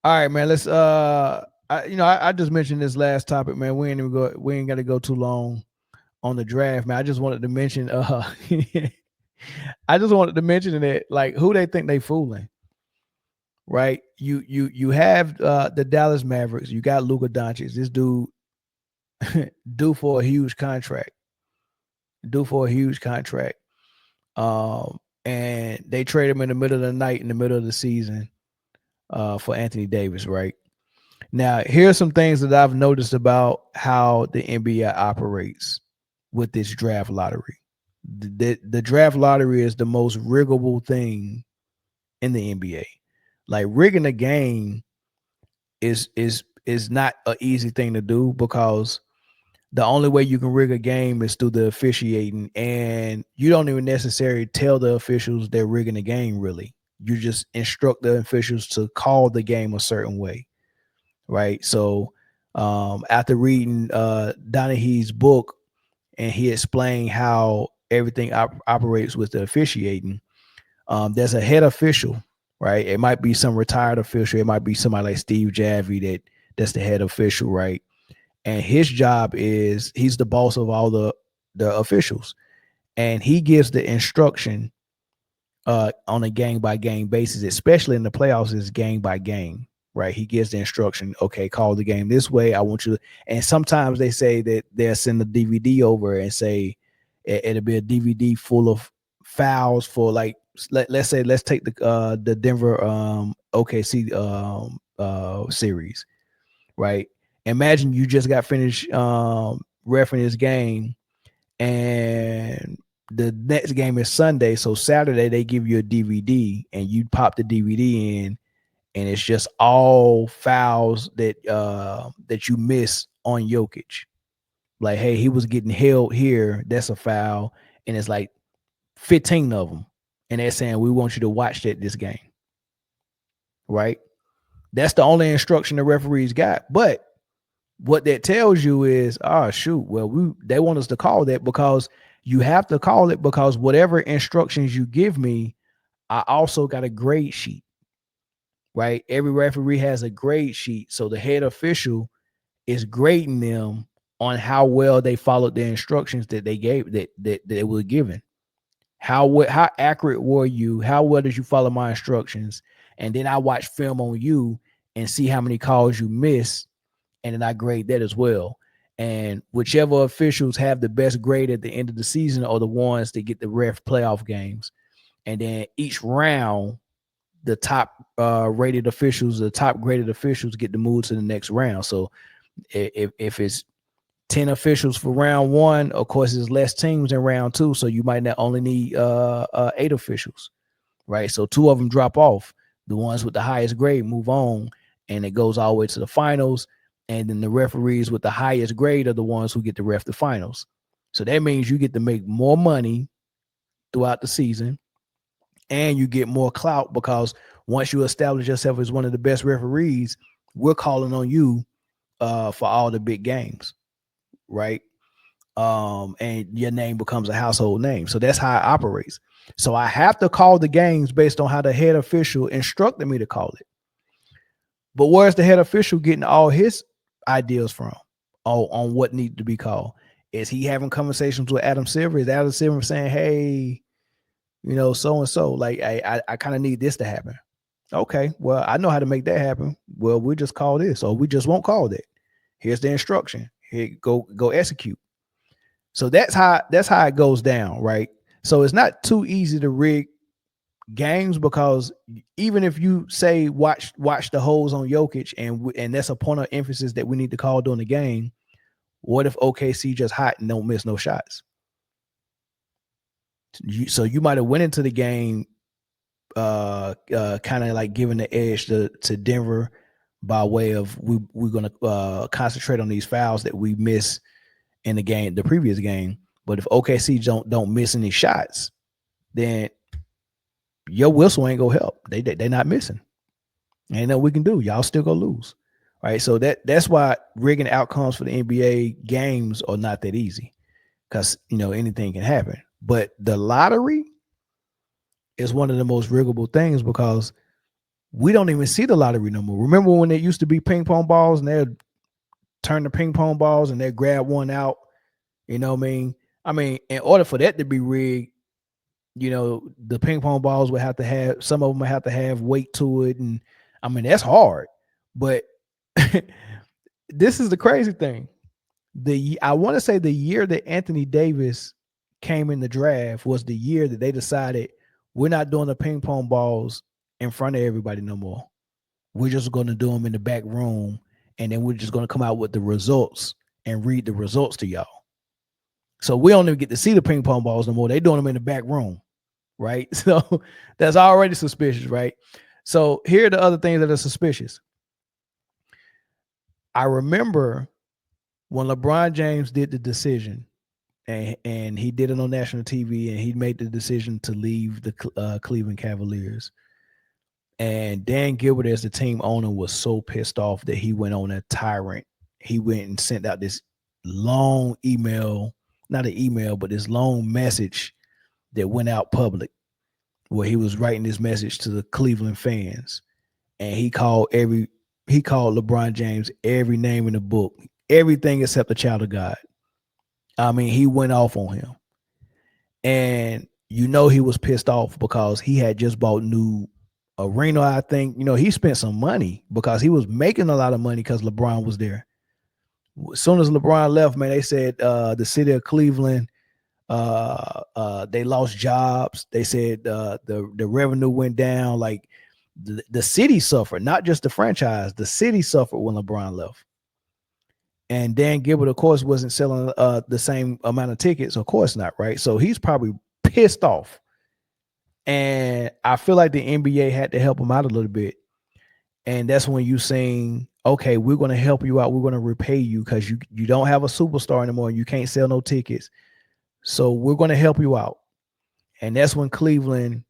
All right, man. Let's I just mentioned this last topic, man. We ain't got to go too long on the draft, man. I just wanted to mention I just wanted to mention that like who they think they fooling, right? You have the Dallas Mavericks. You got Luka Doncic. This dude due for a huge contract. Due for a huge contract. And they trade him in the middle of the night, in the middle of the season, for Anthony Davis, right? Now, here's some things that I've noticed about how the NBA operates with this draft lottery. The draft lottery is the most riggable thing in the NBA. Like rigging a game is not an easy thing to do because the only way you can rig a game is through the officiating, and you don't even necessarily tell the officials they're rigging the game. Really, you just instruct the officials to call the game a certain way, right? So, after reading Donaghy's book, and he explained how everything operates with the officiating, there's a head official, right? It might be some retired official. It might be somebody like Steve Javy that's the head official, right? And his job is he's the boss of all the officials, and he gives the instruction on a game by game basis, especially in the playoffs. Is game by game, right? He gives the instruction. Okay, call the game this way. I want you to. And sometimes they say that they'll send the DVD over and say it'll be a DVD full of fouls for like let's say let's take the Denver OKC series, right? Imagine you just got finished refereeing this game, and the next game is Sunday. So Saturday they give you a DVD, and you pop the DVD in, and it's just all fouls that you miss on Jokic. Like, hey, he was getting held here. That's a foul, and it's like 15 of them, and they're saying we want you to watch this game, right? That's the only instruction the referees got, but what that tells you is, oh shoot, well they want us to call that because you have to call it because whatever instructions you give me, I also got a grade sheet, right? Every referee has a grade sheet, so the head official is grading them on how well they followed the instructions that they gave that they were given. How accurate were you? How well did you follow my instructions? And then I watch film on you and see how many calls you miss, and then I grade that as well. And whichever officials have the best grade at the end of the season are the ones that get the ref playoff games. And then each round, the top rated officials, the top graded officials get to move to the next round. So if it's 10 officials for round one, of course, there's less teams in round two. So you might not only need 8 officials, right? So 2 of them drop off. The ones with the highest grade move on, and it goes all the way to the finals. And then the referees with the highest grade are the ones who get to ref the finals. So that means you get to make more money throughout the season, and you get more clout because once you establish yourself as one of the best referees, we're calling on you for all the big games, right? And your name becomes a household name. So that's how it operates. So I have to call the games based on how the head official instructed me to call it. But where's the head official getting all his ideas from on what needed to be called? Is he having conversations with Adam Silver? Is Adam Silver saying, hey, so and so, like I kind of need this to happen? Okay, well, I know how to make that happen. Well, we just call this, or we just won't call that. Here's the instruction. Here, go execute. So that's how it goes down, right? So it's not too easy to rig games because even if you say watch the holes on Jokic, and that's a point of emphasis that we need to call during the game, what if OKC just hot and don't miss no shots? So you might have went into the game kind of like giving the edge to Denver by way of we're going to concentrate on these fouls that we miss in the previous game. But if OKC don't miss any shots, then your whistle ain't gonna help. They not missing. Ain't nothing we can do. Y'all still gonna lose, right? So that's why rigging outcomes for the NBA games are not that easy, because anything can happen. But the lottery is one of the most riggable things because We don't even see the lottery no more. Remember when it used to be ping pong balls and they'd turn the ping pong balls and they'd grab one out? You know what I mean? I mean, in order for that to be rigged, the ping pong balls would have to have some of them would have to have weight to it, and I mean that's hard. But this is the crazy thing. I want to say the year that Anthony Davis came in the draft was the year that they decided we're not doing the ping pong balls in front of everybody no more. We're just going to do them in the back room, and then we're just going to come out with the results and read the results to y'all. So we don't even get to see the ping pong balls no more. They're doing them in the back room, right? So that's already suspicious, right? So here are the other things that are suspicious. I remember when LeBron James did the decision, and he did it on national TV, and he made the decision to leave the Cleveland Cavaliers. And Dan Gilbert, as the team owner, was so pissed off that he went on a tyrant. He went and sent out this long email, not an email, but this long message that went out public where he was writing this message to the Cleveland fans. And he called LeBron James every name in the book, everything except a child of God. I mean, he went off on him. And he was pissed off because he had just bought new arena. I think, he spent some money because he was making a lot of money because LeBron was there. As soon as LeBron left, man, they said the city of Cleveland, they lost jobs. They said the revenue went down. Like the city suffered, not just the franchise. The city suffered when LeBron left. And Dan Gilbert, of course, wasn't selling the same amount of tickets. Of course not, right? So he's probably pissed off. And I feel like the NBA had to help him out a little bit. And that's when you saying, okay, we're going to help you out. We're going to repay you because you don't have a superstar anymore. You can't sell no tickets. So we're going to help you out. And that's when Cleveland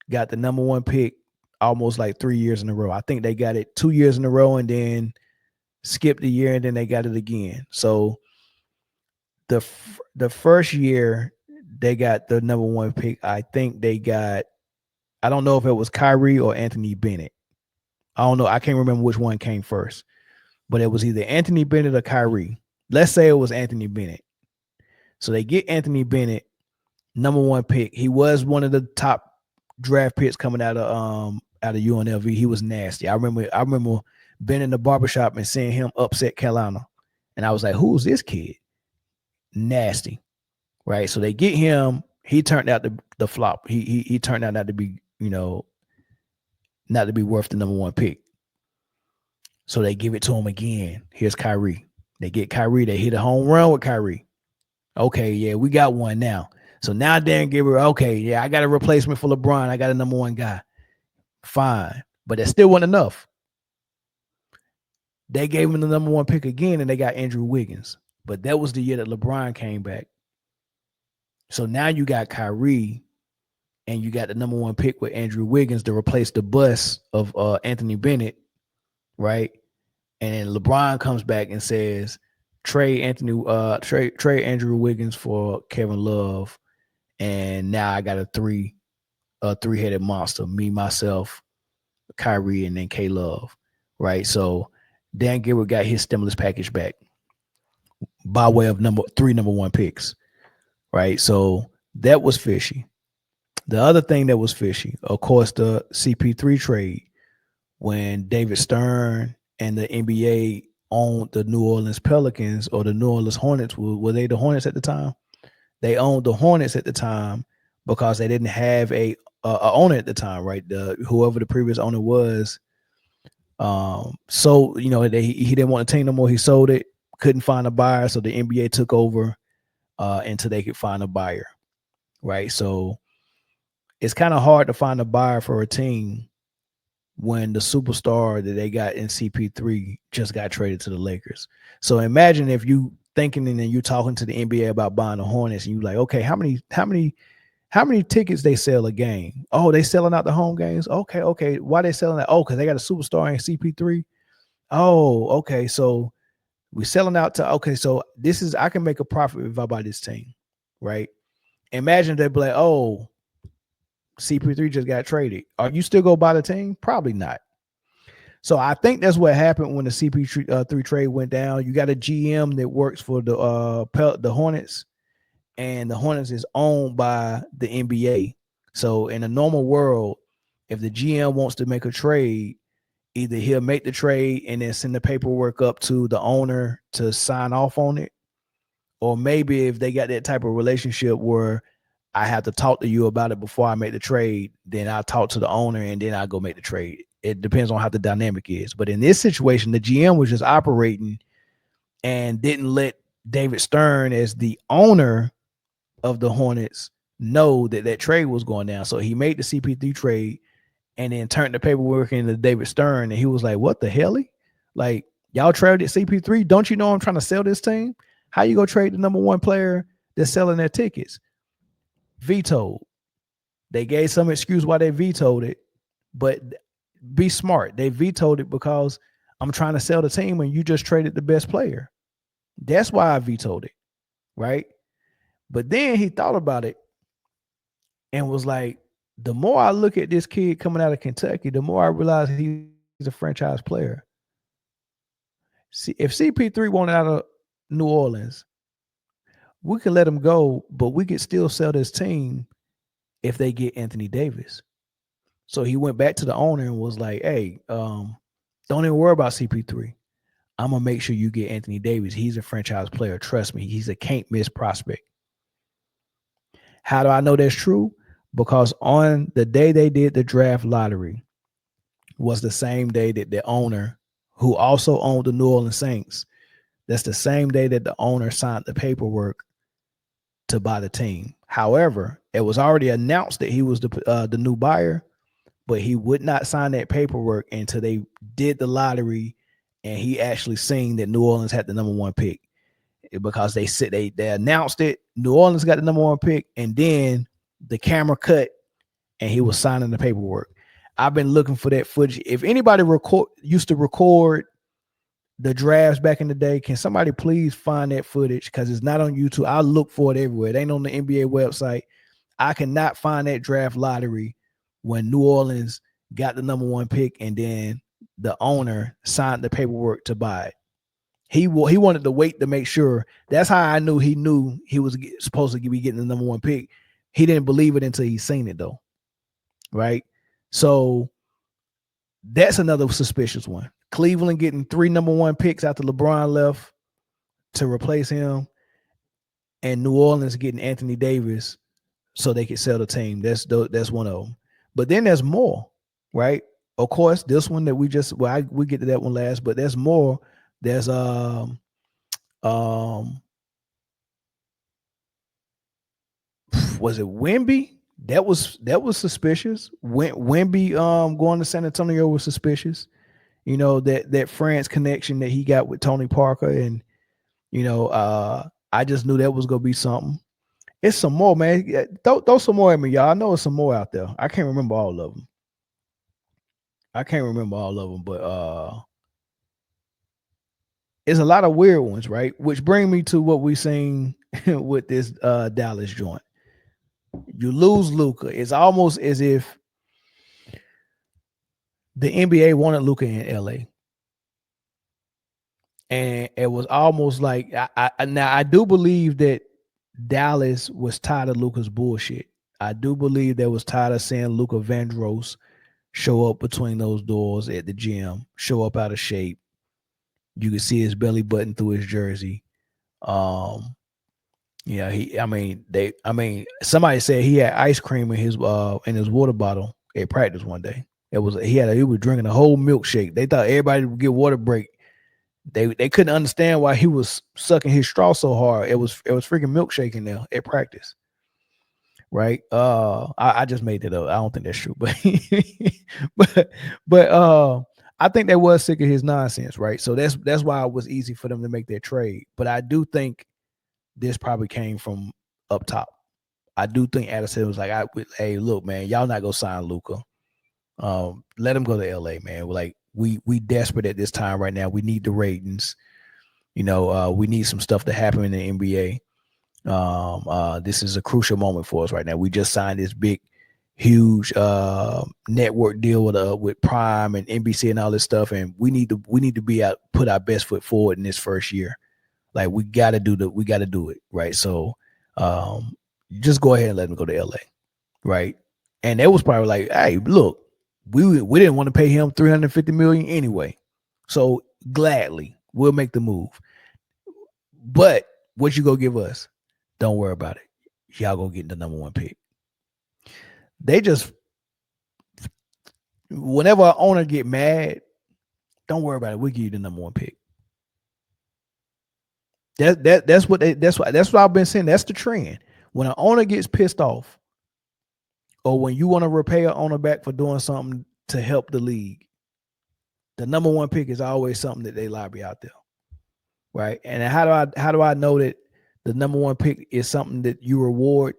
got the number one pick almost like 3 years in a row. I think they got it 2 years in a row and then skipped a year and then they got it again. So the first year they got the number one pick, I think they got, I don't know if it was Kyrie or Anthony Bennett. I don't know. I can't remember which one came first, but it was either Anthony Bennett or Kyrie. Let's say it was Anthony Bennett. So they get Anthony Bennett, number one pick. He was one of the top draft picks coming out of UNLV. He was nasty. I remember being in the barbershop and seeing him upset Carolina. And I was like, who's this kid? Nasty. Right. So they get him. He turned out the flop. He turned out not to be, not to be worth the number one pick. So they give it to him again. Here's Kyrie. They get Kyrie. They hit a home run with Kyrie. Okay, yeah, we got one now. So now Dan Gilbert, okay, yeah, I got a replacement for LeBron. I got a number one guy. Fine. But that still wasn't enough. They gave him the number one pick again, and they got Andrew Wiggins. But that was the year that LeBron came back. So now you got Kyrie, and you got the number one pick with Andrew Wiggins to replace the bust of Anthony Bennett, right? And then LeBron comes back and says, trade Andrew Wiggins for Kevin Love, and now I got a three-headed monster, me, myself, Kyrie, and then K Love, right? So Dan Gilbert got his stimulus package back by way of number one picks, right? So that was fishy. The other thing that was fishy, of course, the CP3 trade when David Stern and the NBA owned the New Orleans Pelicans or the New Orleans Hornets. Were they the Hornets at the time? They owned the Hornets at the time because they didn't have a owner at the time, right? Whoever the previous owner was. So he didn't want the team no more. He sold it, couldn't find a buyer, so the NBA took over until they could find a buyer, right? So it's kind of hard to find a buyer for a team when the superstar that they got in CP3 just got traded to the Lakers. So imagine if you thinking and then you talking to the NBA about buying the Hornets and you like, okay, how many tickets they sell a game? Oh, they selling out the home games? Okay. Why they selling that? Oh, because they got a superstar in CP3. Oh, okay. So we're selling out to, okay, so I can make a profit if I buy this team, right? Imagine they be like, oh, CP3 just got traded. Are you still go buy the team? Probably not. So I think that's what happened when the CP3 trade went down. You got a GM that works for the Hornets, and the Hornets is owned by the NBA. So in a normal world, if the GM wants to make a trade, either he'll make the trade and then send the paperwork up to the owner to sign off on it, or maybe if they got that type of relationship where I have to talk to you about it before I make the trade, then I'll talk to the owner and then I'll go make the trade. It depends on how the dynamic is. But in this situation, the GM was just operating and didn't let David Stern, as the owner of the Hornets, know that that trade was going down. So he made the CP3 trade and then turned the paperwork into David Stern. And he was like, what the hell? Like, y'all traded CP3? Don't you know I'm trying to sell this team? How you go trade the number one player that's selling their tickets? Vetoed. They gave some excuse why they vetoed it, but be smart. They vetoed it because I'm trying to sell the team and you just traded the best player. That's why I vetoed it, right? But then he thought about it and was like, the more I look at this kid coming out of Kentucky, the more I realize he's a franchise player. See, if CP3 wanted out of New Orleans, we could let him go, but we could still sell this team if they get Anthony Davis. So he went back to the owner and was like, hey, don't even worry about CP3. I'm going to make sure you get Anthony Davis. He's a franchise player. Trust me. He's a can't miss prospect. How do I know that's true? Because on the day they did the draft lottery was the same day that the owner, who also owned the New Orleans Saints, that's the same day that the owner signed the paperwork to buy the team. However, it was already announced that he was the new buyer, but he would not sign that paperwork until they did the lottery and he actually seen that New Orleans had the number one pick, because they said they announced it. New Orleans got the number one pick, and then the camera cut and he was signing the paperwork. I've been looking for that footage. If anybody used to record the drafts back in the day, can somebody please find that footage? Because it's not on YouTube. I look for it everywhere. It ain't on the NBA website. I cannot find that draft lottery when New Orleans got the number one pick and then the owner signed the paperwork to buy it. He wanted to wait to make sure. That's how I knew he was supposed to be getting the number one pick. He didn't believe it until he seen it, though. Right? So that's another suspicious one. Cleveland getting 3 number one picks after LeBron left to replace him, and New Orleans getting Anthony Davis so they could sell the team. That's one of them. But then there's more, right? Of course, this one that we get to that one last, but there's more. There's was it Wemby? That was suspicious. Wemby going to San Antonio was suspicious. You know, that France connection that he got with Tony Parker, and I just knew that was gonna be something. It's some more, man. Throw some more at me, y'all. I know it's some more out there. I can't remember all of them. But it's a lot of weird ones, right? Which bring me to what we seen with this Dallas joint. You lose Luka. It's almost as if the NBA wanted Luka in LA. And it was almost like I do believe that Dallas was tired of Luka's bullshit. I do believe they was tired of seeing Luka Vandross show up between those doors at the gym, show up out of shape. You could see his belly button through his jersey. Somebody said he had ice cream in his water bottle at practice one day. He was drinking a whole milkshake. They thought everybody would get water break. They couldn't understand why he was sucking his straw so hard. It was freaking milkshake in there at practice. Right. I just made it up. I don't think that's true, but I think they was sick of his nonsense, right? So that's why it was easy for them to make that trade. But I do think this probably came from up top. I do think Addison was like, hey, look, man, y'all not gonna sign Luka. Let him go to LA, man. We desperate at this time right now. We need the ratings. We need some stuff to happen in the NBA. This is a crucial moment for us right now. We just signed this big huge network deal with Prime and NBC and all this stuff, and we need to be out, put our best foot forward in this first year. Like we got to do it, right? So just go ahead and let him go to LA, right? And it was probably like, hey, look, we didn't want to pay him $350 million anyway, so gladly we'll make the move. But what you go give us? Don't worry about it. Y'all go get the number 1 pick. They just, whenever an owner get mad, don't worry about it. We'll give you the number 1 pick. That's what I've been saying. That's the trend. When an owner gets pissed off, or when you want to repay an owner back for doing something to help the league, the number 1 pick is always something that they lobby out there, right? And how do I know that the number 1 pick is something that you reward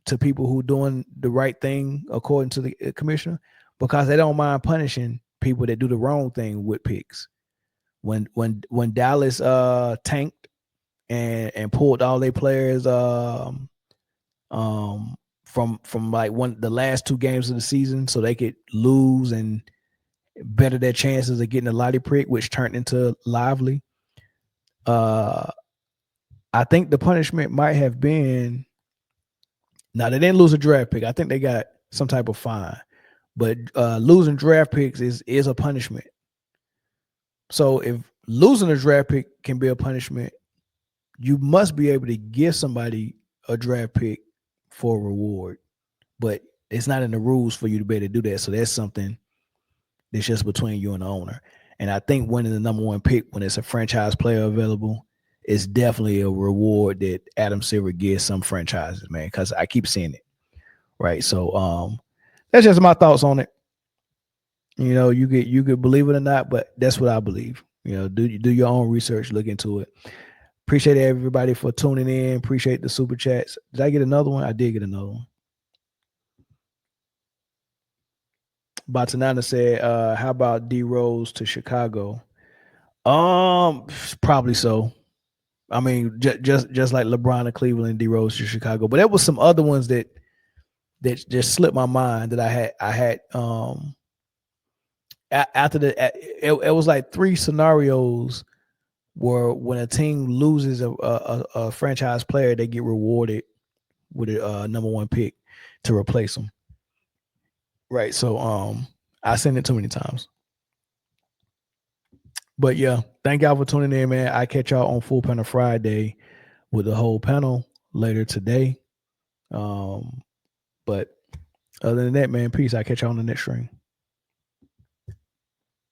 to people who doing the right thing according to the commissioner? Because they don't mind punishing people that do the wrong thing with picks. When Dallas tanked and pulled all their players from like the last 2 games of the season so they could lose and better their chances of getting a lottery pick, which turned into Lively. I think the punishment might have been, now they didn't lose a draft pick. I think they got some type of fine, but losing draft picks is a punishment. So if losing a draft pick can be a punishment, you must be able to give somebody a draft pick for a reward, but it's not in the rules for you to be able to do that. So that's something that's just between you and the owner. And I think winning the number 1 pick when it's a franchise player available is definitely a reward that Adam Silver gives some franchises, man, because I keep seeing it. Right. So that's just my thoughts on it. You know, you could believe it or not, but that's what I believe. You know, do your own research, look into it. Appreciate everybody for tuning in. Appreciate the super chats. Did I get another one? I did get another one. Batanana said, how about D Rose to Chicago? Probably so. I mean, just like LeBron to Cleveland, D Rose to Chicago. But there was some other ones that just slipped my mind that I had after it was like 3 scenarios where when a team loses a franchise player, they get rewarded with a number 1 pick to replace them. Right. So I sent it too many times. But yeah, thank y'all for tuning in, man. I catch y'all on Full Panel Friday with the whole panel later today. But other than that, man, peace. I catch y'all on the next stream.